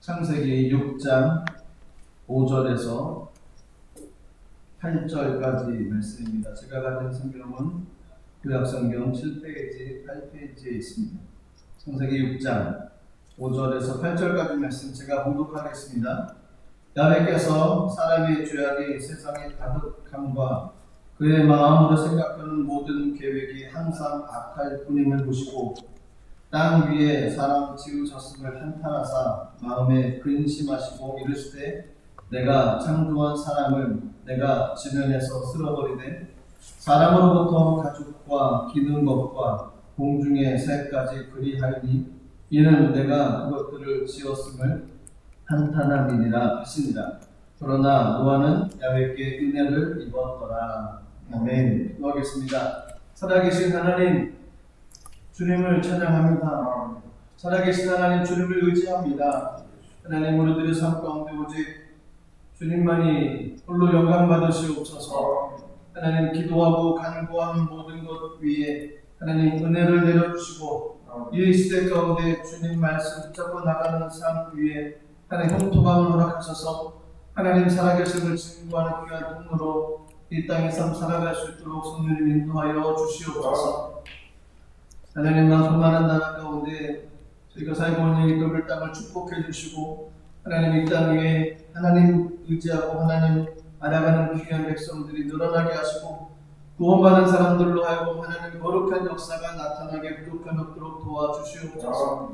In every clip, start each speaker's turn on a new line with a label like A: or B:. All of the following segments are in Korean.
A: 창세기 6장 5절에서 8절까지 말씀입니다. 제가 가진 성경은 구약성경 7페이지, 8페이지에 있습니다. 창세기 6장 5절에서 8절까지 말씀 제가 봉독하겠습니다. 야훼께서 사람의 죄악이 세상에 가득함과 그의 마음으로 생각하는 모든 계획이 항상 악할 뿐임을 보시고 땅 위에 사람 지으셨음을 한탄하사 마음에 근심하시고 이르시되 내가 창조한 사람을 내가 지면에서 쓸어버리되 사람으로부터 가축과 기는 것과 공중의 새까지 그리하리니 이는 내가 그것들을 지었음을 한탄함이니라 하시니라. 그러나 노아는 야훼께 은혜를 입었더라. 아멘. 기도하겠습니다. 살아계신 하나님, 주님을 찬양합니다. 살아계신 하나님, 주님을 의지합니다. 하나님, 우리들의 삶 가운데 오직 주님만이 홀로 영광 받으시옵소서. 하나님, 기도하고 간구하는 모든 것 위에 하나님 은혜를 내려주시고 이 시대 가운데 주님 말씀 붙잡고 나가는 삶 위에 하나님 형통함을 허락하셔서 하나님 살아계심을 증거하는 귀한 통로로 이 땅의 삶 살아갈 수 있도록 성령님 인도하여 주시옵소서. 하나님과 수많은 나라 가운데 저희가 살고 있는 이 더블 땅을 축복해 주시고 하나님 이 땅 위에 하나님 의지하고 하나님 알아가는 귀한 백성들이 늘어나게 하시고 구원받은 사람들로 하여금 하나님 거룩한 역사가 나타나게 부족함 없도록 도와주시옵소서.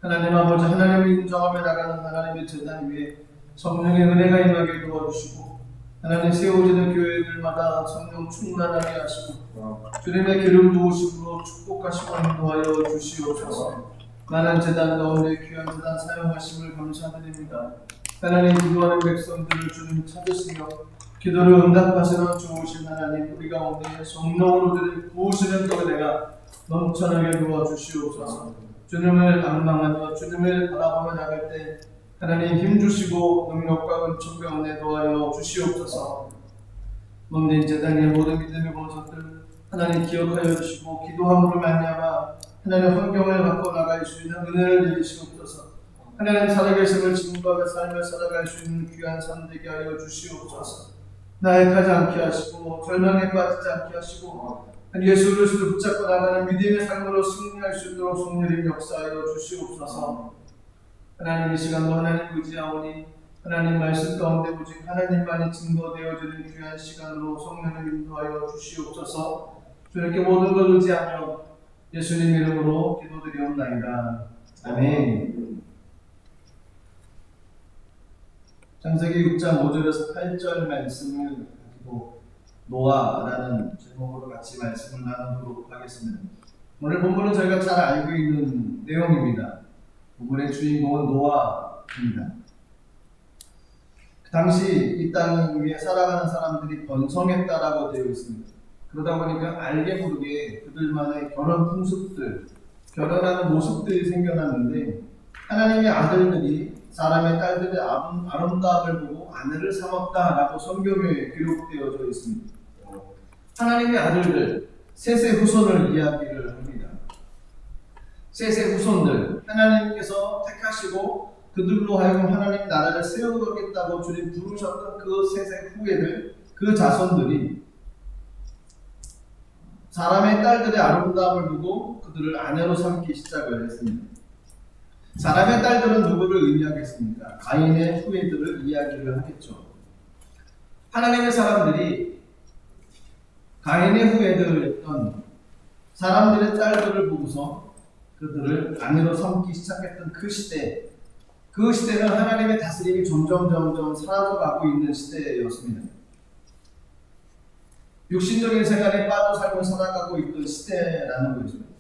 A: 하나님 아버지, 하나님을 인정하며 나가는 하나님의 제단 위에 성령의 은혜가 임하게 도와주시고 하나님 세워지는 교회들마다 성령 충만하게 하시고 주님의 기름 부으심으로 축복하시고 인도하여 주시옵소서. 많은 제단 가운데 귀한 제단 사용하심을 감사드립니다. 하나님 기도하는 백성들을 주님 찾으시며 기도를 응답하시는 좋으신 하나님, 우리 가운데 성령으로 부으시는 은혜가 넘쳐나게 도와주시옵소서. 주님을 악망하며 주님을 바라보며 나갈 때 하나님 힘주시고 능력과 은총과 은혜 도하여 주시옵소서. 몸된 제단의 모든 믿음의 공석들 하나님 기억하여 주시고 기도함으로 말미암아 하나님 환경을 바꿔 나갈 수 있는 은혜를 내리시옵소서. 하나님 살아계심을 증거하며 삶을 살아갈 수 있는 귀한 삶 되게 하여 주시옵소서. 나약하지 않게 하시고 절망에 빠지지 않게 하시고 예수 그리스도를 붙잡고 나가는 믿음의 삶으로 승리할 수 있도록 성령님 역사하여 주시옵소서. 하나님 이 시간도 하나님 의지하오니 하나님 말씀 가운데 오직 하나님만이 증거되어지는 귀한 시간으로 성령을 인도하여 주시옵소서. 주님께 모든 걸 의지하며 예수님 이름으로 기도드리옵나이다. 아멘. 창세기 6장 5절에서 8절 말씀을 가지고 노아라는 제목으로 같이 말씀을 나누도록 하겠습니다. 오늘 본문은 저희가 잘 알고 있는 내용입니다. 본문의 주인공은 노아입니다. 그 당시 이 땅 위에 살아가는 사람들이 번성했다라고 되어 있습니다. 그러다 보니까 알게 모르게 그들만의 결혼 풍습들, 결혼하는 모습들이 생겨났는데 하나님의 아들들이 사람의 딸들의 아름다움을 보고 아내를 삼았다라고 성경에 기록되어져 있습니다. 하나님의 아들들, 셋의 후손을 이야기를 합니다. 셋의 후손들, 하나님께서 택하시고 그들로 하여금 하나님 나라를 세우겠다고 주님 부르셨던 그 셋의 후예들, 그 자손들이 사람의 딸들의 아름다움을 보고 그들을 아내로 삼기 시작을 했습니다. 사람의 딸들은 누구를 의미하겠습니까? 가인의 후예들을 이야기를 하겠죠. 하나님의 사람들이 가인의 후예들이었던 사람들의 딸들을 보고서 그들을 아내로 삼기 시작했던 그 시대, 그 시대는 하나님의 다스림이 점점 사라져가고 있는 시대였습니다. 육신적인 생활에 빠져 살고 살아가고 있던 시대라는 것입니다.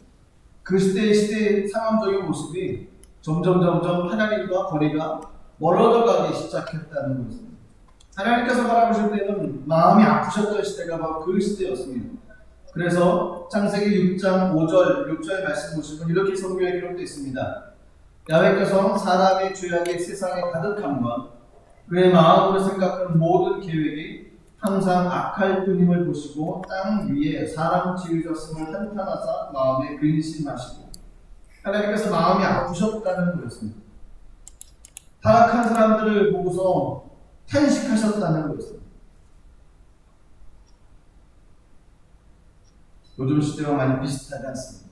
A: 그 시대의 상황적인 모습이 점점 하나님과 거리가 멀어져 가기 시작했다는 것입니다. 하나님께서 바라보실 때는 마음이 아프셨던 시대가 바로 그 시대였습니다. 그래서 창세기 6장 5절, 6절 말씀 보시면 이렇게 성경에 기록되어 있습니다. 야훼께서 사람의 죄악이 세상에 가득함과 그의 마음으로 생각하는 모든 계획이 항상 악할 뿐임을 보시고 땅 위에 사람 지으셨음을 한탄하사 마음에 근심하시고 하나님께서 마음이 아프셨다는 거였습니다. 타락한 사람들을 보고서 탄식하셨다는 것입니다. 요즘 시대와 많이 비슷하지 않습니다.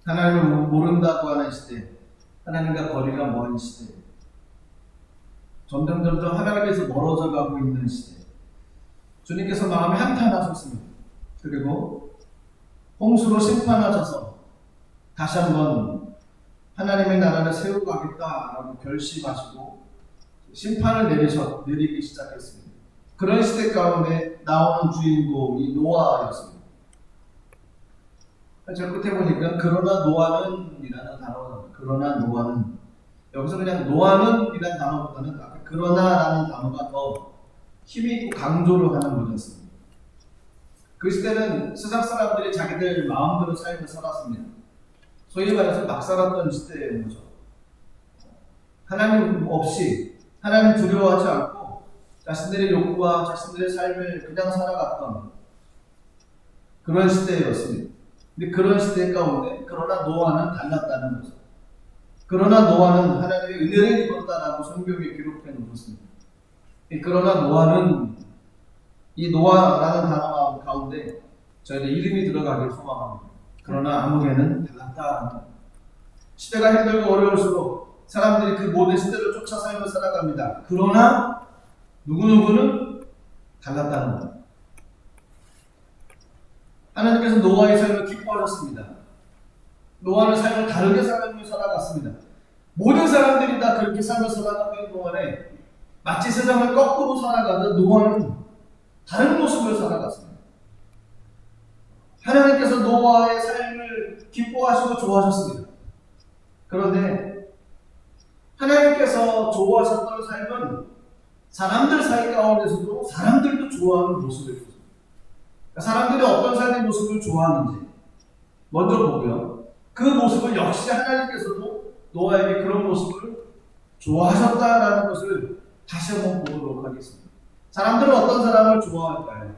A: 하나님을 모른다고 하는 시대, 하나님과 거리가 먼 시대, 점점 하나님께서 멀어져 가고 있는 시대, 주님께서 마음에 한탄하셨습니다. 그리고 홍수로 심판하셔서 다시 한번 하나님의 나라를 세우겠다라고 결심하시고 심판을 내리기 시작했습니다. 그런 시대 가운데 나오는 주인공이 노아였습니다. 저 끝에 보니까 그러나 노아는 이라는 단어가 나옵니다. 그러나 노아는, 여기서 그냥 노아는 이라는 단어보다는 그러나라는 단어가 더 힘이 있고 강조를 하는 거였습니다. 그 시대는 세상 사람들이 자기들 마음대로 삶을 살았습니다. 소위 말해서 막 살았던 시대인 거죠. 하나님 없이, 하나님 두려워하지 않고 자신들의 욕구와 자신들의 삶을 그냥 살아갔던 그런 시대였습니다. 근데 그런 시대 가운데 그러나 노아는 달랐다는 거죠. 그러나 노아는 하나님의 은혜를 입었다라고 성경에 기록해 놓았습니다. 그러나 노아는, 이 노아라는 단어 가운데 저희는 이름이 들어가길 소망합니다. 그러나 아무개는 달랐다. 시대가 힘들고 어려울수록 사람들이 그 모든 시대를 쫓아 삶을 살아갑니다. 그러나 누구누구는 달랐다는 것. 하나님께서 노아의 삶을 기뻐하셨습니다. 노아는 삶을 다르게 살아갔습니다. 모든 사람들이 다 그렇게 삶을 살아가고 있는 동안에 마치 세상을 거꾸로 살아가던 노아는 다른 모습을 살아갔습니다. 하나님께서 노아의 삶을 기뻐하시고 좋아하셨습니다. 그런데 하나님께서 좋아하셨던 삶은 사람들 사이 가운데서도 사람들도 좋아하는 모습이었습니다. 사람들이 어떤 삶의 모습을 좋아하는지 먼저 보고요. 그 모습을 역시 하나님께서도 노아에게 그런 모습을 좋아하셨다라는 것을 다시 한번 보도록 하겠습니다. 사람들은 어떤 사람을 좋아할까요?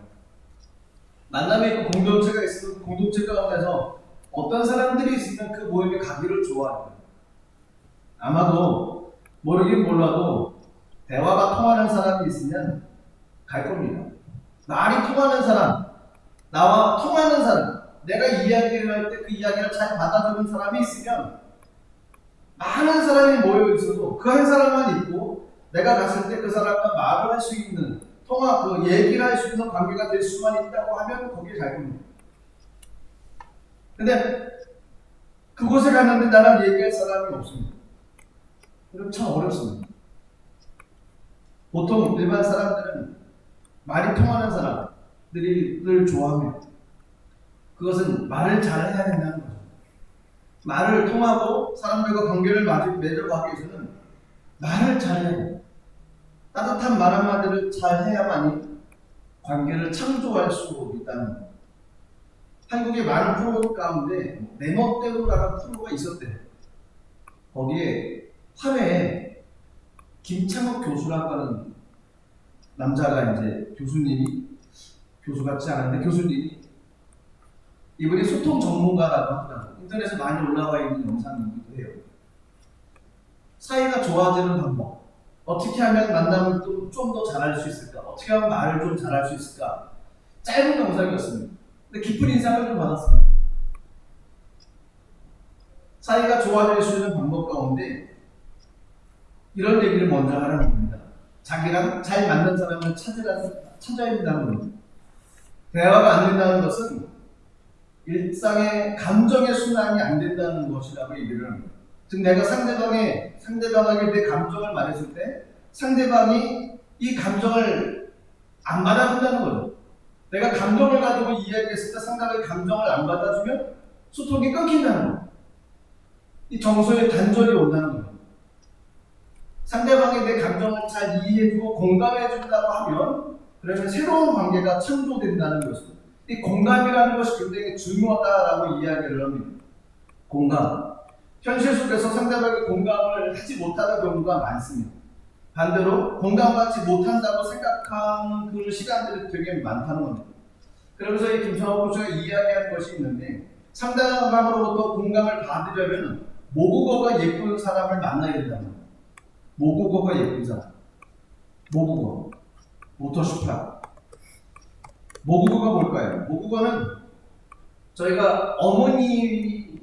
A: 만남이 있고 공동체가 있으면 공동체 가운데서 어떤 사람들이 있으면 그 모임에 가기를 좋아할까요? 아마도 모르긴 몰라도 대화가 통하는 사람이 있으면 갈 겁니다. 말이 통하는 사람, 나와 통하는 사람, 내가 이야기를 할 때 그 이야기를 잘 받아주는 사람이 있으면 많은 사람이 모여 있어도 그 한 사람만 있고 내가 갔을 때 그 사람과 말을 할 수 있는 얘기를 할 수 있는 관계가 될 수만 있다고 하면 거기에 갈 겁니다. 근데 그곳에 갔는데 나랑 얘기할 사람이 없습니다. 그럼 참 어렵습니다. 보통 일반 사람들은 말이 통하는 사람들을 좋아합니다. 그것은 말을 잘해야 된다는 거죠. 말을 통하고 사람들과 관계를 맺어가기 위해서는 말을 잘해야 돼요. 따뜻한 말 한마디를 잘해야만이 관계를 창조할 수 있다는 거예요. 한국의 많은 프로 가운데 내 멋대로라는 프로가 있었대요. 거기에 8회에 김창욱 교수라고 하는 남자가 이제 교수 같지 않은데 교수님이, 이분이 소통 전문가라고 하더라고요. 인터넷에 많이 올라와 있는 영상이기도 해요. 사이가 좋아지는 방법, 어떻게 하면 만남을 좀 더 잘할 수 있을까, 어떻게 하면 말을 좀 잘할 수 있을까, 짧은 영상이었습니다. 근데 깊은 인상을 좀 받았습니다. 사이가 좋아질 수 있는 방법 가운데 이런 얘기를 먼저 하라는 겁니다. 자기랑 잘 맞는 사람을 찾아야 된다는 겁니다. 대화가 안 된다는 것은 일상의 감정의 순환이 안 된다는 것이라고 얘기를 합니다. 즉 내가 상대방에게 내 감정을 말했을 때 상대방이 이 감정을 안 받아준다는 거죠. 내가 감정을 가지고 이야기했을 때 상대방의 감정을 안 받아주면 소통이 끊긴다는 거예요. 이 정서의 단절이 온다는 거예요. 상대방의 내 감정을 잘 이해해주고 공감해준다고 하면 그러면 새로운 관계가 창조된다는 것입니다. 이 공감이라는 것이 굉장히 중요하다라고 이야기를 합니다. 공감. 현실 속에서 상대방에게 공감을 하지 못하는 경우가 많습니다. 반대로 공감하지 못한다고 생각하는 그 시간들이 되게 많다는 겁니다. 그러면서 이 김창호 교수가 이야기하는 것이 있는데, 상대방으로부터 공감을 받으려면 모국어가 예쁜 사람을 만나야 된다는 겁니다. 모국어가 예쁜 사람. 모국어. 모토슈파. 모국어가 뭘까요? 모국어는 저희가 어머니의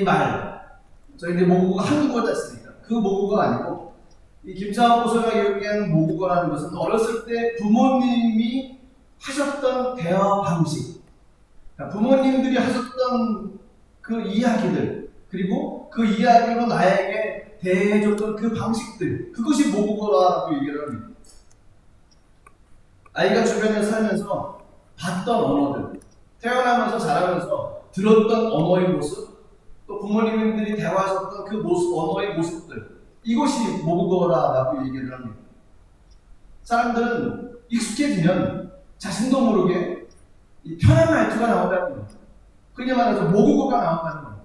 A: 말, 저희들 모국어가 한국어다 했으니까 그 모국어가 아니고 이 김창원 교수가 얘기하는 모국어라는 것은 어렸을 때 부모님이 하셨던 대화 방식, 그러니까 부모님들이 하셨던 그 이야기들, 그리고 그 이야기로 나에게 대해줬던 그 방식들, 그것이 모국어라고 얘기를 합니다. 아이가 주변에 살면서 봤던 언어들, 태어나면서 자라면서 들었던 언어의 모습, 또 부모님들이 대화하셨던 그 모습, 언어의 모습들, 이것이 모국어라고 얘기를 합니다. 사람들은 익숙해지면 자신도 모르게 이 편한 말투가 나온다는 거예요. 그냥 말해서 모국어가 나온다는 거예요.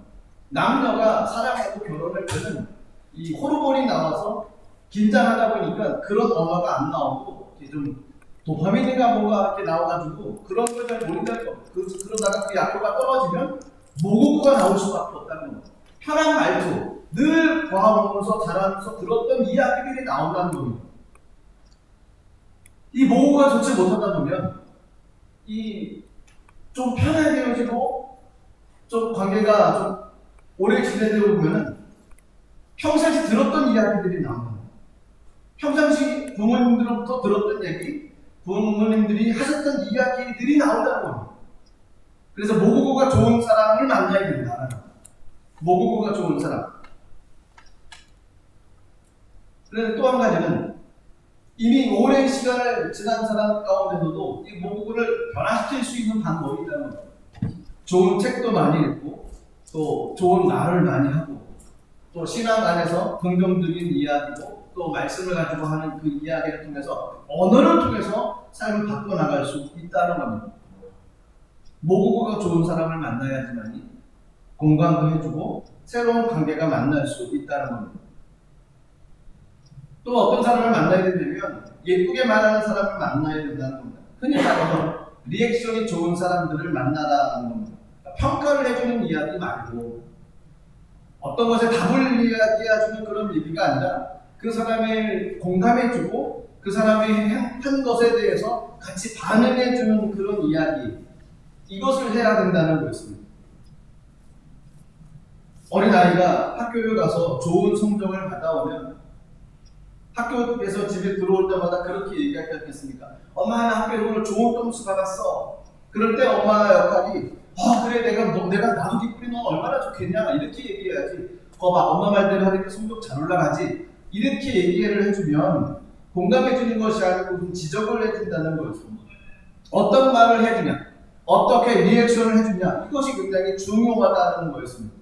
A: 남녀가 사랑하고 결혼할 때는 이 호르몬이 나와서 긴장하다 보니까 그런 언어가 안 나오고 좀 도파민인가 뭔가 이렇게 나와가지고 그런 걸 잘 모른다는 거예요. 그러다가 그 약효가 떨어지면 모국어가 나올 수밖에 없다는 거예요. 편한 말투, 늘 봐오면서 자라면서 들었던 이야기들이 나온다는 거예요. 이 모국어가 좋지 못하다 보면 이 좀 편하게지고 좀 관계가 좀 오래 지내다 보면은 평상시 들었던 이야기들이 나옵니다. 평상시 부모님들로부터 들었던 얘기, 부모님들이 하셨던 이야기들이 나온다는 거예요. 그래서 모국어가 좋은 사람을 만나야 된다. 모국어가 좋은 사람. 그런데 또 한 가지는 이미 오랜 시간을 지난 사람 가운데서도 이 모국어를 변화시킬 수 있는 방법이 있다는 거예요. 좋은 책도 많이 읽고 또 좋은 말을 많이 하고 또 신앙 안에서 긍정적인 이야기도 또 말씀을 가지고 하는 그 이야기를 통해서 언어를 통해서 삶을 바꿔나갈 수 있다는 겁니다. 모국어가 좋은 사람을 만나야지만이 공감도 해주고 새로운 관계가 만날 수 있다는 겁니다. 또 어떤 사람을 만나야 되냐면 예쁘게 말하는 사람을 만나야 된다는 겁니다. 흔히 말해서 리액션이 좋은 사람들을 만나라는 겁니다. 평가를 해주는 이야기 말고 어떤 것에 답을 이야기해주는 그런 얘기가 아니라 그 사람을 공감해주고 그 사람이 한 것에 대해서 같이 반응해주는 그런 이야기, 이것을 해야 된다는 거였습니다. 어린아이가 학교에 가서 좋은 성적을 받아오면 학교에서 집에 들어올 때마다 그렇게 얘기할 때 있겠습니까? 엄마, 나 학교에서 오늘 좋은 점수 받았어. 그럴 때 엄마 역할이 그래, 내가 나도 기쁘리 너 얼마나 좋겠냐, 이렇게 얘기해야지. 거봐, 엄마 말대로 하니까 성적 잘 올라가지, 이렇게 얘기를 해주면 공감해주는 것이 아니고 지적을 해준다는 거였습니다. 어떤 말을 해주냐, 어떻게 리액션을 해주냐, 이것이 굉장히 중요하다는 거였습니다.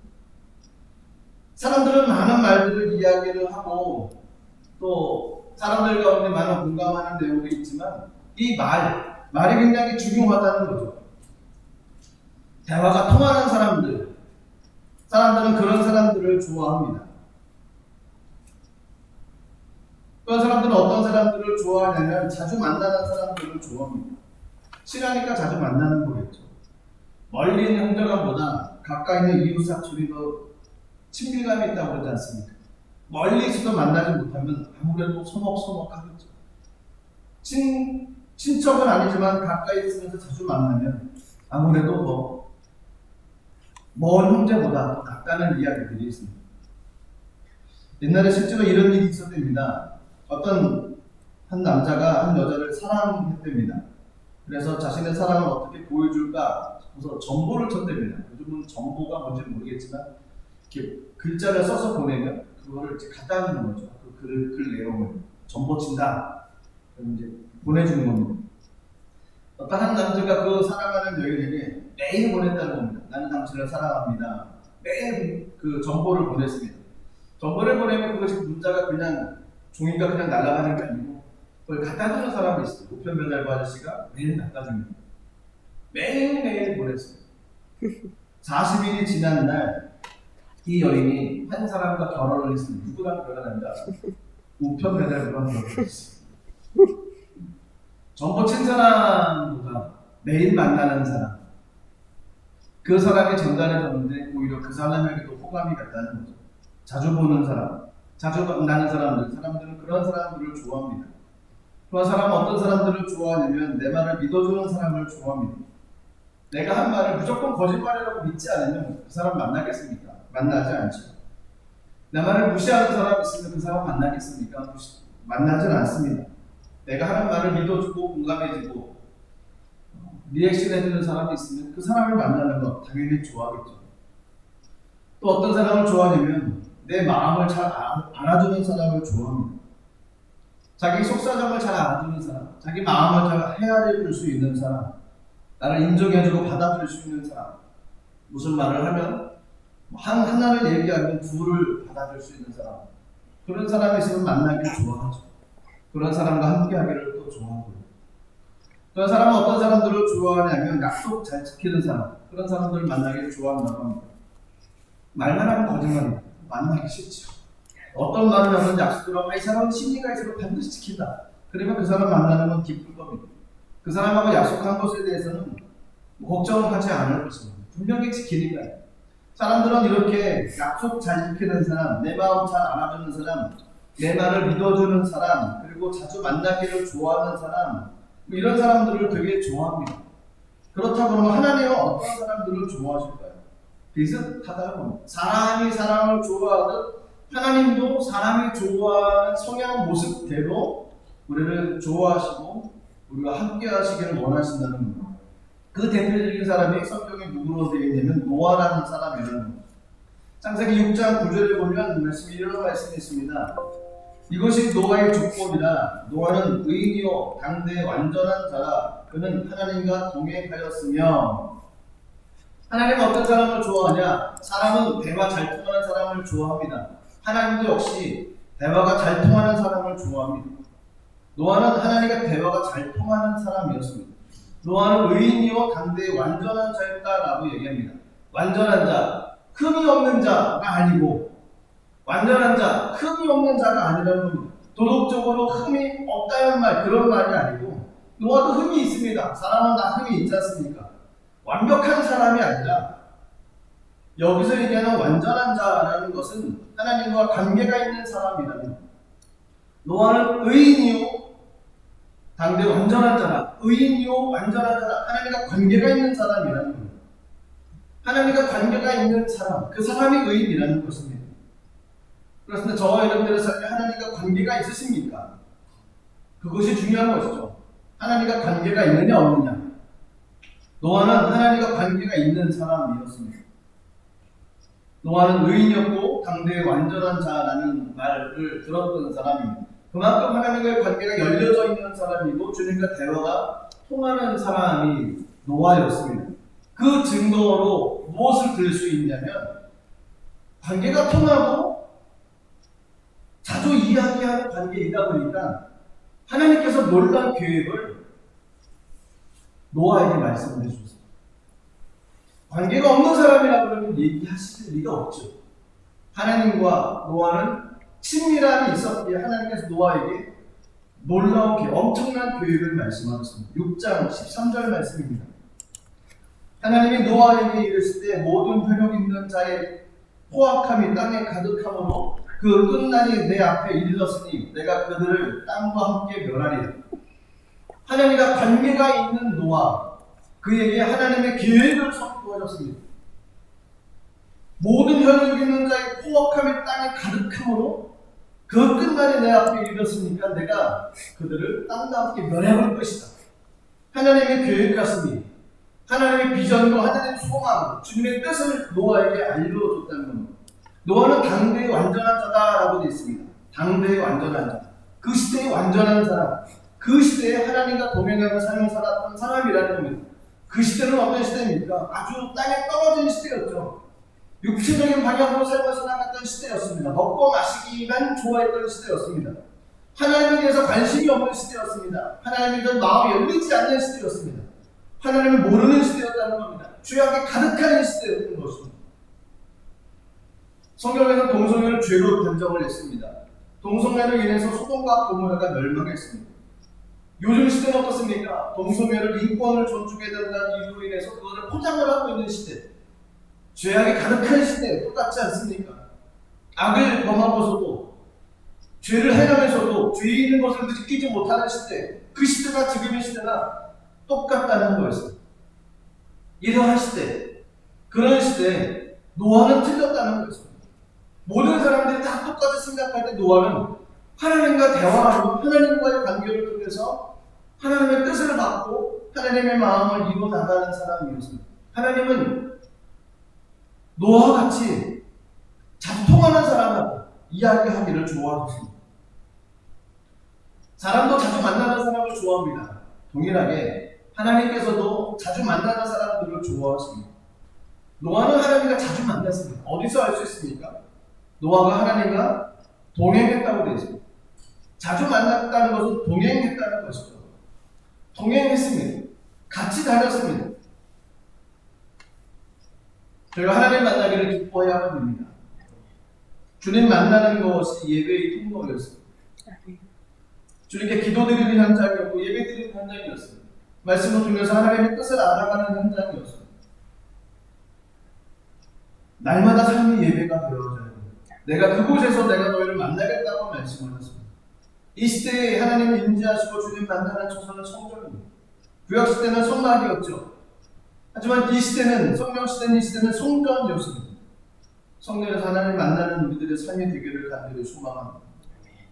A: 사람들은 많은 말들을 이야기를 하고 또 사람들 가운데 많은 공감하는 내용도 있지만 이 말이 굉장히 중요하다는 거죠. 대화가 통하는 사람들은 그런 사람들을 좋아합니다. 그런 사람들은 어떤 사람들을 좋아하냐면 자주 만나는 사람들을 좋아합니다. 친하니까 자주 만나는 거겠죠. 멀리 있는 형제간보다 가까이 있는 이웃 사촌이 더 친밀감이 있다고 그러지 않습니까? 멀리 있어도 만나지 못하면 아무래도 서먹서먹하겠죠. 친척은 아니지만 가까이 있으면서 자주 만나면 아무래도 더 먼 형제보다 더 가까운 이야기들이 있습니다. 옛날에 실제로 이런 일이 있었답니다. 어떤 한 남자가 한 여자를 사랑했답니다. 그래서 자신의 사랑을 어떻게 보여줄까 싶어서 전보를 쳤답니다. 요즘은 전보가 뭔지 모르겠지만 이렇게 글자를 써서 보내면 그거를 이제 갖다 주는 거죠. 그 글 내용을 전보 친다. 그럼 이제 보내주는 겁니다. 어떤 한 남자가 그 사랑하는 여인에게 매일 보냈다는 겁니다. 나는 당신을 사랑합니다. 매일 그 정보를 보냈습니다. 정보를 보내면 그것이 문자가 그냥 종이가 그냥 날아가는 게 아니고 그걸 갖다 주는 사람이 있어요. 우편 배달부 아저씨가 매일 갖다 줍니다. 매일매일 보냈어요. 40일이 지난 날 이 여인이 한 사람과 결혼을 했습니다. 누구랑 결혼한다? 우편 배달부랑 결혼했어요. 정보 친 사람보다 매일 만나는 사람, 그 사람이 전달해 줬는데 오히려 그 사람에게도 호감이 갔다는 거죠. 자주 보는 사람, 자주 만나는 사람들은 그런 사람들을 좋아합니다. 그런 사람은 어떤 사람들을 좋아하냐면 내 말을 믿어주는 사람을 좋아합니다. 내가 한 말을 무조건 거짓말이라고 믿지 않으면 그 사람 만나겠습니까? 만나지 않죠. 내 말을 무시하는 사람이 있으면 그 사람 만나겠습니까? 만나진 않습니다. 내가 하는 말을 믿어주고 공감해주고 리액션 해주는 사람이 있으면 그 사람을 만나는 거 당연히 좋아하겠죠. 또 어떤 사람을 좋아하냐면 내 마음을 잘 알아주는 사람을 좋아합니다. 자기 속사정을 잘 알아주는 사람, 자기 마음을 잘 헤아려 줄 수 있는 사람, 나를 인정해주고 받아줄 수 있는 사람. 무슨 말을 하면 하나를 얘기하면 둘을 받아줄 수 있는 사람. 그런 사람이 있으면 만나기를 좋아하죠. 그런 사람과 함께하기를 또 좋아하고요. 그런 사람은 어떤 사람들을 좋아하냐면 약속 잘 지키는 사람. 그런 사람들을 만나기를 좋아한다고 합니다. 말만 하면 거짓말입니다. 만나기 싫죠. 어떤 말을 하면 약속을 하고 이 사람은 심리가 있어서 반드시 지킨다. 그러면 그 사람 만나는 건 기쁠 겁니다. 그 사람하고 약속한 것에 대해서는 걱정하지 않을 것입니다. 분명히 지키니까요. 사람들은 이렇게 약속 잘 지키는 사람, 내 마음 잘 알아주는 사람, 내 말을 믿어주는 사람, 그리고 자주 만나기를 좋아하는 사람, 이런 사람들을 되게 좋아합니다. 그렇다고 하면 하나님은 어떤 사람들을 좋아하실까요? 비슷하다는 겁니다. 사람이 사람을 좋아하듯 하나님도 사람이 좋아하는 성향 모습대로 우리를 좋아하시고 우리가 함께 하시기를 원하신다는 겁니다. 그 대표적인 사람이 성경에 누구로 되어 있냐면 노아라는 사람이라는 겁니다. 창세기 6장 9절에 보면 이런 말씀이 있습니다. 이것이 노아의 주법이라. 노아는 의인이요 당대 완전한 자라. 그는 하나님과 동행하였으며. 하나님은 어떤 사람을 좋아하냐? 사람은 대화 잘 통하는 사람을 좋아합니다. 하나님도 역시 대화가 잘 통하는 사람을 좋아합니다. 노아는 하나님과 대화가 잘 통하는 사람이었습니다. 노아는 의인이요 당대의 완전한 자였다라고 얘기합니다. 완전한 자, 흠이 없는 자가 아니고 완전한 자, 흠이 없는 자가 아니라는 겁니다. 도덕적으로 흠이 없다는 말, 그런 말이 아니고 노아도 흠이 있습니다. 사람은 다 흠이 있지 않습니까? 완벽한 사람이 아니라 여기서 얘기하는 완전한 자라는 것은 하나님과 관계가 있는 사람이라는 겁니다. 노아는 의인이요 당대 완전한 자라. 의인이요 완전한 자라. 하나님과 관계가 있는 사람이라는 겁니다. 하나님과 관계가 있는 사람, 그 사람이 의인이라는 것입니다. 그렇습니다. 저와 여러분들의 삶에 하나님과 관계가 있으십니까? 그것이 중요한 것이죠. 하나님과 관계가 있느냐 없느냐. 노아는 하나님과 관계가 있는 사람이었습니다. 노아는 의인이었고 당대의 완전한 자라는 말을 들었던 사람입니다. 그만큼 하나님과의 관계가 열려져 있는 사람이고 주님과 대화가 통하는 사람이 노아였습니다. 그 증거로 무엇을 들 수 있냐면 관계가 통하고 자주 이야기하는 관계이다 보니까 하나님께서 놀라운 계획을 노아에게 말씀을 해주셨습니다. 관계가 없는 사람이라 그러면 얘기하실 리가 없죠. 하나님과 노아는 친밀함이 있었기에 하나님께서 노아에게 놀라운 계획, 엄청난 계획을 말씀하셨습니다. 6장 13절 말씀입니다. 하나님이 노아에게 이르실 때 모든 혈육 있는 자의 포악함이 땅에 가득함으로 그 끝날이 내 앞에 이르렀으니 내가 그들을 땅과 함께 멸하리라. 하나님과 관계가 있는 노아, 그에게 하나님의 계획을 선포하셨습니다. 모든 혈육 있는 자의 포악함이 땅에 가득함으로 그 끝날이 내 앞에 이르렀으니까 내가 그들을 땅과 함께 멸해버릴 것이다. 하나님의 계획가슴이 하나님의 비전과 하나님의 소망, 주님의 뜻을 노아에게 알려줬다는 겁니다. 노아는 당대의 완전한 자다라고 되어 있습니다. 당대의 완전한 자. 그 시대의 완전한 사람. 그 시대에 하나님과 동행하며 삶을 살았던 사람이라는 겁니다. 그 시대는 어떤 시대입니까? 아주 땅에 떨어진 시대였죠. 육체적인 방향으로 삶을 살아갔던 시대였습니다. 먹고 마시기만 좋아했던 시대였습니다. 하나님에 대해서 관심이 없는 시대였습니다. 하나님에 대해서 마음이 열리지 않는 시대였습니다. 하나님을 모르는 시대였다는 겁니다. 죄악이 가득한 시대였던 것입니다. 성경에서 동성애를 죄로 단정을 했습니다. 동성애로 인해서 소돔과 고모라가 멸망했습니다. 요즘 시대는 어떻습니까? 동성애를 인권을 존중해야 된다는 이유로 인해서 그것을 포장을 하고 있는 시대. 죄악이 가득한 시대 똑같지 않습니까? 악을 범하고서도 죄를 행하면서도 죄 있는 것을 느끼지 못하는 시대, 그 시대가 지금의 시대나 똑같다는 거였어요. 이러한 시대, 그런 시대에 노아는 틀렸다는 거였어요. 모든 사람들이 다 똑같이 생각할 때 노아는 하나님과 대화하고 하나님과의 관계를 통해서 하나님의 뜻을 받고 하나님의 마음을 이루어 나가는 사람이었습니다. 하나님은 노아와 같이 자주 통하는 사람하고 이야기하기를 좋아하셨습니다. 사람도 자주 만나는 사람을 좋아합니다. 동일하게 하나님께서도 자주 만나는 사람들을 좋아하십니다. 노아는 하나님과 자주 만났습니다. 어디서 알 수 있습니까? 노아가 하나님과 동행했다고 되어 있습니다. 자주 만났다는 것은 동행했다는 것이죠. 동행했습니다. 같이 다녔습니다. 저희가 하나님 만나기를 기뻐해야만 됩니다. 주님 만나는 것이 예배의 통로였습니다. 주님께 기도드리는 현장이었고 예배드리는 현장이었습니다. 말씀을 통해서 하나님의 뜻을 알아가는 현장이었습니다. 날마다 삶이 예배가 되어져야 됩니다. 내가 그곳에서 내가 너희를 만나겠다고 말씀하셨습니다. 이 시대에 하나님 임재하시고 주님 만나는 처소는 성전입니다. 구약시대는 성막이었죠. 하지만 이 시대는, 성령시대는 이 시대는 성전이었습니다. 성전에서 하나님 만나는 우리들의 삶의 되기를 간절히 소망합니다.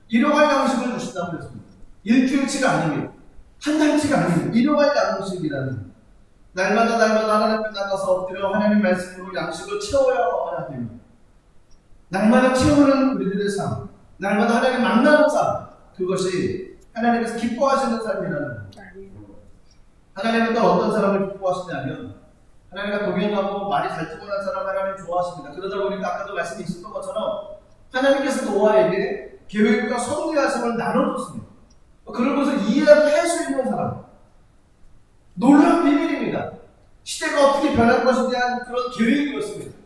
A: 일용할 양식을 주신다고 했습니다. 일주일치가 아닙니다. 한 달치가 아닙니다. 일용할 양식이라는, 날마다 하나님 앞에 나가서 엎드려 하나님 말씀으로 양식을 채워야 됩니다. 날마다 채우는 우리들의 삶, 날마다 하나님 만나는 삶, 그것이 하나님께서 기뻐하시는 삶이라는 것. 하나님은 또 어떤 사람을 기뻐하시냐면 하나님과 동행하고 말이 잘 통하는 사람 하나님 좋아하십니다. 그러다 보니까 아까도 말씀이 있었던 것처럼 하나님께서 노아에게 계획과 섭리하심을 나눠줬습니다. 그런 것을 이해할 수 있는 사람, 놀라운 비밀입니다. 시대가 어떻게 변할 것에 대한 그런 계획이었습니다.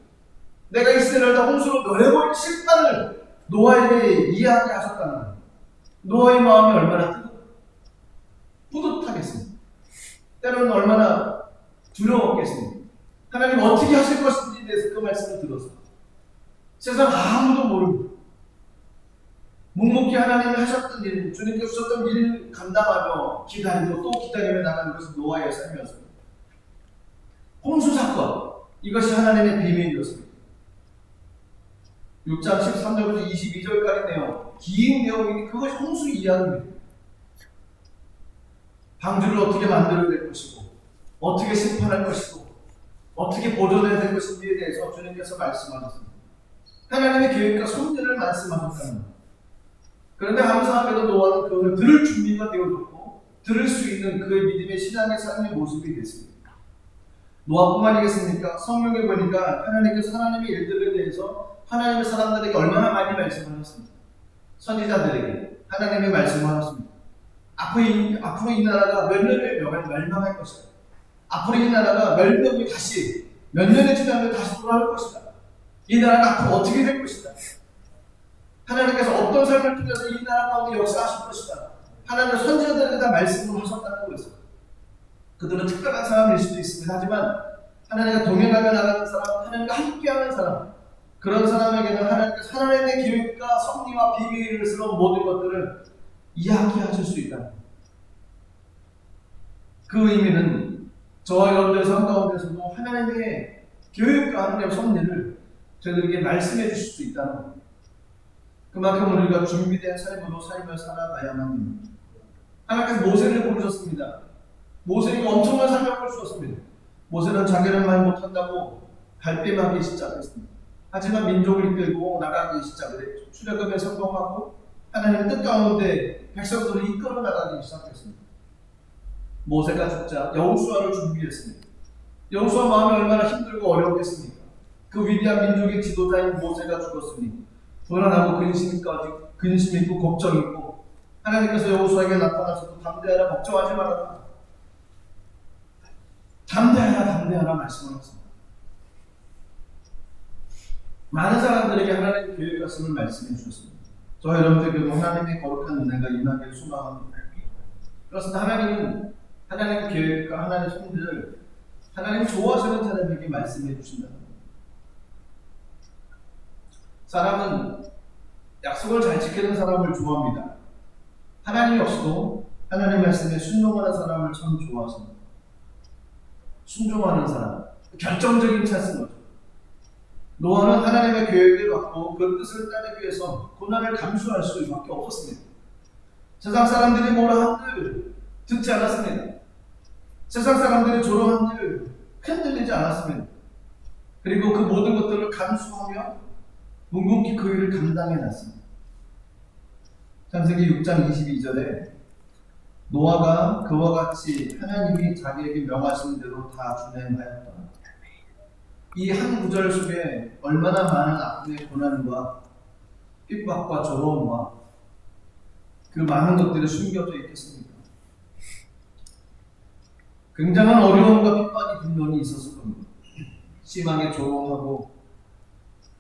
A: 내가 이 시대를 다 홍수로 멸해버릴 심판을 노아에게 이야기하셨다는 거예요. 노아의 마음이 얼마나 뿌듯하겠습니까? 때로는 얼마나 두려웠겠습니까? 하나님 어떻게 하실 것인지에 대해서 그 말씀을 들어서 세상 아무도 모릅니다. 묵묵히 하나님이 하셨던 일, 주님께서 주셨던 일을 감당하며 기다리고 또 기다리며 나가는 것이 노아의 삶이었습니다. 홍수 사건, 이것이 하나님의 비밀이었습니다. 6장 13절부터 22절까지 내용, 긴 내용이 그것이 홍수 이야기입니다. 방주를 어떻게 만들어낼 것이고, 어떻게 심판할 것이고, 어떻게 보존해야 될 것인지에 대해서 주님께서 말씀하셨습니다. 하나님의 계획과 섭리를 말씀하셨다는 겁니다. 그런데 감사하게도 노아는 그것을 들을 준비가 되어졌고 들을 수 있는 그의 믿음의 신앙의 삶의 모습이 됐습니다. 노아뿐만이겠습니까? 성경에 보니까 하나님께서 하나님의 일들에 대해서 하나님의 사람들에게 얼마나 많이 말씀하셨습니다. 선지자들에게 하나님의 말씀을 하셨습니다. 앞으로 이 나라가 몇 년에 멸망할 것이다. 앞으로 이 나라가 몇 년이 다시, 몇 년이 지나면 다시 돌아올 것이다. 이 나라가 앞으로 어떻게 될 것이다. 하나님께서 어떤 삶을 통해서 이 나라 가운데 역사하실 것이다. 하나님의 선지자들에게 다 말씀을 하셨다는 거였어요. 그들은 특별한 사람일 수도 있습니다. 하지만 하나님과 동행하며 나가는 사람, 하나님과 함께하는 사람, 그런 사람에게는 하나님께서 하나님의 계획과 섭리와 비밀을 쓰는 모든 것들을 이야기하실 수 있다. 그 의미는 저와 여러분들의 삶 가운데서도 하나님의 계획과 하나님의 섭리를 저희들에게 말씀해 주실 수 있다는 겁니다. 그만큼 우리가 준비된 삶으로 삶을 살아가야만 합니다. 하나님께서 모세를 부르셨습니다. 모세에게 엄청난 사명을 주셨습니다. 모세는 자기는 말 못한다고 발뺌하기 시작했습니다. 하지만 민족을 이끌고 나가기 시작을 했죠. 출애굽에 성공하고 하나님의 뜻 가운데 백성들을 이끌어 나가기 시작했습니다. 모세가 죽자 여호수아를 준비했습니다. 여호수아 마음이 얼마나 힘들고 어려웠겠습니까? 그 위대한 민족의 지도자인 모세가 죽었으니 불안하고 근심 있고 걱정 있고 하나님께서 여호수아에게 나타나셔서 담대하라, 걱정하지 말아라, 담대하라 말씀을 하셨습니다. 많은 사람들에게 하나님의 계획하심을 말씀해 주셨습니다. 저와 여러분들께도 하나님의 거룩한 은혜가 임하기를 소망합니다. 그렇습니다. 하나님은 하나님의 계획과 하나님의 섭리를 하나님 좋아하시는 사람에게 말씀해 주신다. 사람은 약속을 잘 지키는 사람을 좋아합니다. 하나님 역시도 하나님 말씀에 순종하는 사람을 참 좋아하십니다. 순종하는 사람, 결정적인 찬스인 거죠. 노아는 하나님의 계획을 받고 그 뜻을 따르기 위해서 고난을 감수할 수밖에 없었습니다. 세상 사람들이 뭐라 한들 듣지 않았습니다. 세상 사람들이 조롱한들 흔들리지 않았습니다. 그리고 그 모든 것들을 감수하며 묵묵히 그 일을 감당해 놨습니다. 창세기 6장 22절에 노아가 그와 같이 하나님이 자기에게 명하신 대로 다 준행하였다. 이 한 구절 속에 얼마나 많은 아픔의 고난과 핍박과 조롱과 그 많은 것들이 숨겨져 있겠습니까? 굉장한 어려움과 핍박이 분명히 있었을 겁니다. 심하게 조롱하고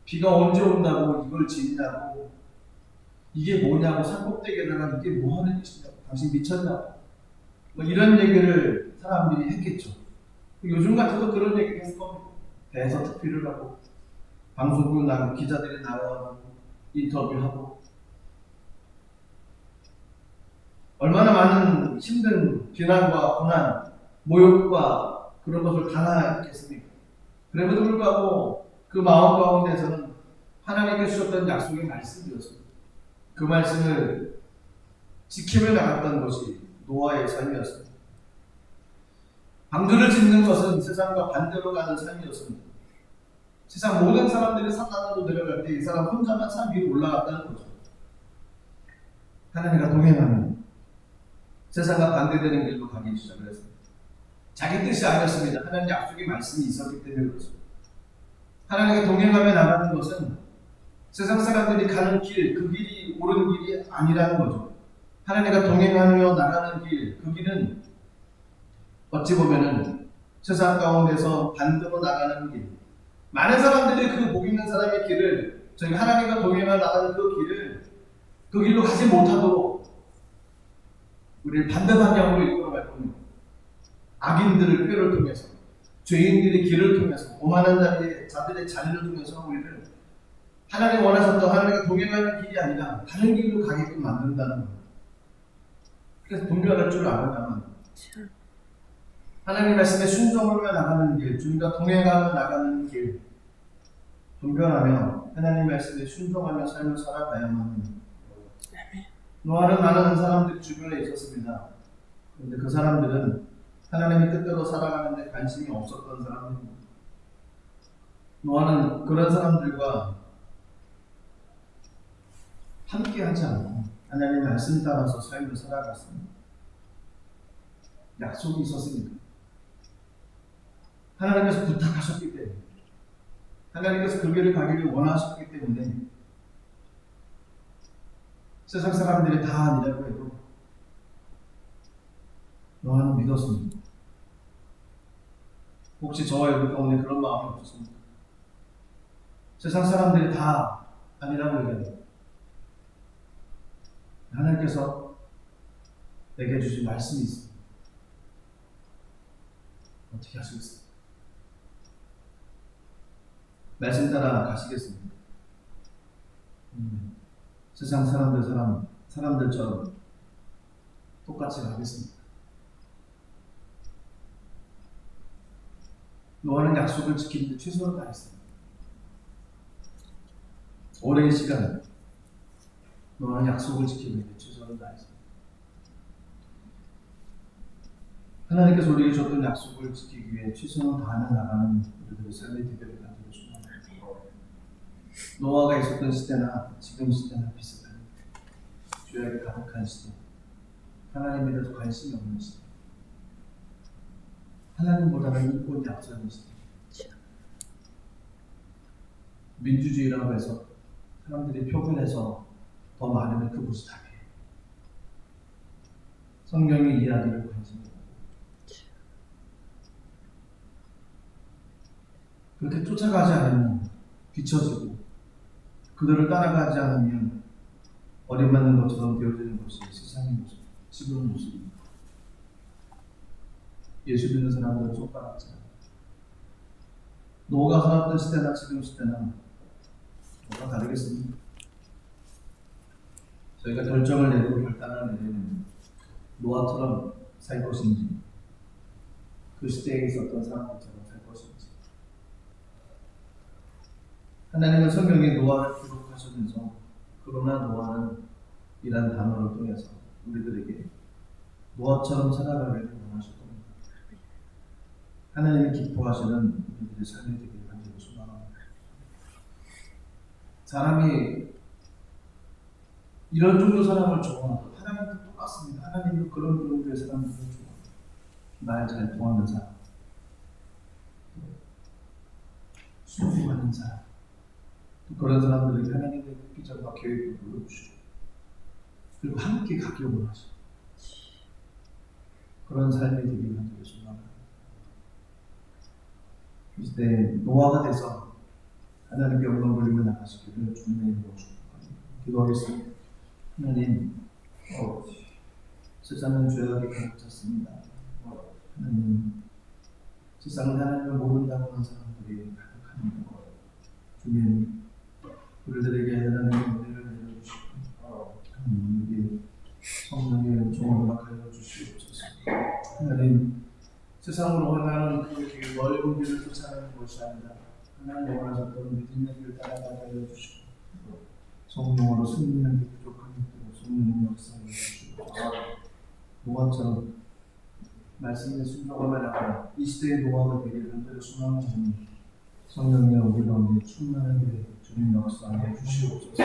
A: 비가 언제 온다고 이걸 지냐고 이게 뭐냐고 산꼭대기에다가 이게 뭐 하는 짓이냐고 당신 미쳤냐고 뭐 이런 얘기를 사람들이 했겠죠. 요즘 같아도 그런 얘기를 했을 겁니다. 대에서 특필을 하고 방송국 나고 기자들이 나와가지고 인터뷰하고 얼마나 많은 힘든 비난과 고난, 모욕과 그런 것을 당하겠습니까? 그럼에도 불구하고 그 마음 가운데서는 하나님께 주셨던 약속의 말씀이었습니다. 그 말씀을 지키며 나갔던 것이 노아의 삶이었습니다. 방주를 짓는 것은 세상과 반대로 가는 삶이었습니다. 세상 모든 사람들이 산 하나로 내려갈 때 이 사람 혼자만 산 위로 올라갔다는 거죠. 하나님과 동행하는 세상과 반대되는 길로 가기 시작을 했습니다. 자기 뜻이 아니었습니다. 하나님 약속의 말씀이 있었기 때문에 그렇습니다. 하나님과 동행하며 나가는 것은 세상 사람들이 가는 길, 그 길이 옳은 길이 아니라는 거죠. 하나님과 동행하며 나가는 길, 그 길은 어찌 보면은 세상 가운데서 반대로 나가는 길. 많은 사람들이 그 복 있는 사람의 길을, 저희 하나님과 동행하며 나가는 그 길로 가지 못하도록 우리를 반대 방향으로 이끌어갈 겁니다. 악인들의 꾀를 통해서, 죄인들의 길을 통해서, 오만한 자들의 자리를 통해서 우리를 하나님 원하셨던 하나님과 동행하는 길이 아니라 다른 길로 가게끔 만든다는 거예요. 그래서 분별할 줄 알아야만 하나님 말씀에 순종하며 나가는 길, 주님과 동행하며 나가는 길, 분별하며 하나님 말씀에 순종하며 삶을 살아가야만 합니다. 노아는 많은 사람들이 주변에 있었습니다. 그런데 그 사람들은 하나님의 뜻대로 살아가는 데 관심이 없었던 사람들입니다. 노아는 그런 사람들과 함께 하지 않고 하나님 말씀 따라서 삶을 살아갔습니다. 약속이 있었습니다. 하나님께서 부탁하셨기 때문에, 하나님께서 그 길을 가기를 원하셨기 때문에 세상 사람들이 다 아니라고 해도 노아는 믿었습니다. 혹시 저와 여러분 가운데 그런 마음이 없으십니까? 세상 사람들이 다 아니라고 얘기합니다. 하나님께서 내게 주신 말씀이 있습니다. 어떻게 하시겠습니까? 말씀 따라 가시겠습니다. 세상 사람들처럼 똑같이 가겠습니다. 노아는 약속을 지키는데 최선을 다했습니다. 오랜 시간 노아는 약속을 지키는데 최선을 다했습니다. 하나님께서 우리에게 줬던 약속을 지키기 위해 최선을 다하며 나가는 우리들의 삶의 기대를 가지고 싶습니다. 노아가 있었던 시대나 지금 시대나 비슷합니다. 죄악이 가득한 시대, 하나님에 대해서 관심이 없는 시대, 하나님보다는 인권이 앞서는 시대, 민주주의라고 해서 사람들이 표본해서 더 많으면 그것이 답이에요. 성경의 이야기를 관심이 없고 그렇게 쫓아가지 않으면 뒤처지고 그들을 따라가지 않으면 어림맞는 것처럼 되어지는 것이 세상의 모습, 지금의 모습입니다. 예수 믿는 사람들은 손가락질. 노아가 살았던 시대나 지금 시대나 뭐가 다르겠습니까? 저희가 결정을 내리고 결단을 내리는 노아처럼 살 것인지, 그 시대에 있었던 사람들처럼 살 것인지. 하나님은 성경에 노아를 기록하시면서 그러나 노아는 이란 단어를 통해서 우리들에게 노아처럼 살아가기를 원하실 겁니다. 하나님이 기뻐하시는 우리들의 삶이 되기를 간절히 소망합니다. 사람이 이런 종류 사람을 좋아하고 하나님도 똑같습니다. 하나님도 그런 종류의 사람들을 좋아합니다. 말 잘 통하는 사람, 순종하는 사람, 또 그런 사람들에게 하나님의 비전과 계획을 보여주시고 그리고 함께 가기를 원하시고 그런 삶이 되기를 간절히 소망합니다. 이 시대에 노아가 돼서 하나님께 영광 돌리며 나가시기를 주님의 이름으로 기도하겠습니다. 하나님, 세상은 죄악이 가득 찼습니다. 하나님, 세상은 하나님을 모른다고 하는 사람들이 가득합니다. 주님, 우리들에게 하나님의 은혜를 내려주시고 하나님에게 성령의 종을 허락하여 주시옵소서. 하나님, 세상으로 향하는 그 넓은 길을 쫓아가는 것이 아니라 하나님 원하셨던 믿음의 길을 따라가게 하여 주시고 성령으로 승리하는 게 부족한 것들을 성령의 역사에 주시옵소서. 노아처럼 말씀에 순종하며 나가는 이 시대의 노아가 되기를 간절히 소망하오니 성령의 우리 가운데 충만하게 주님 역사하여 주시옵소서.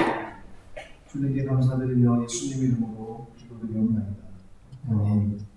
A: 주님께 감사드리며 예수님 이름으로 기도드리옵나이다. 아멘.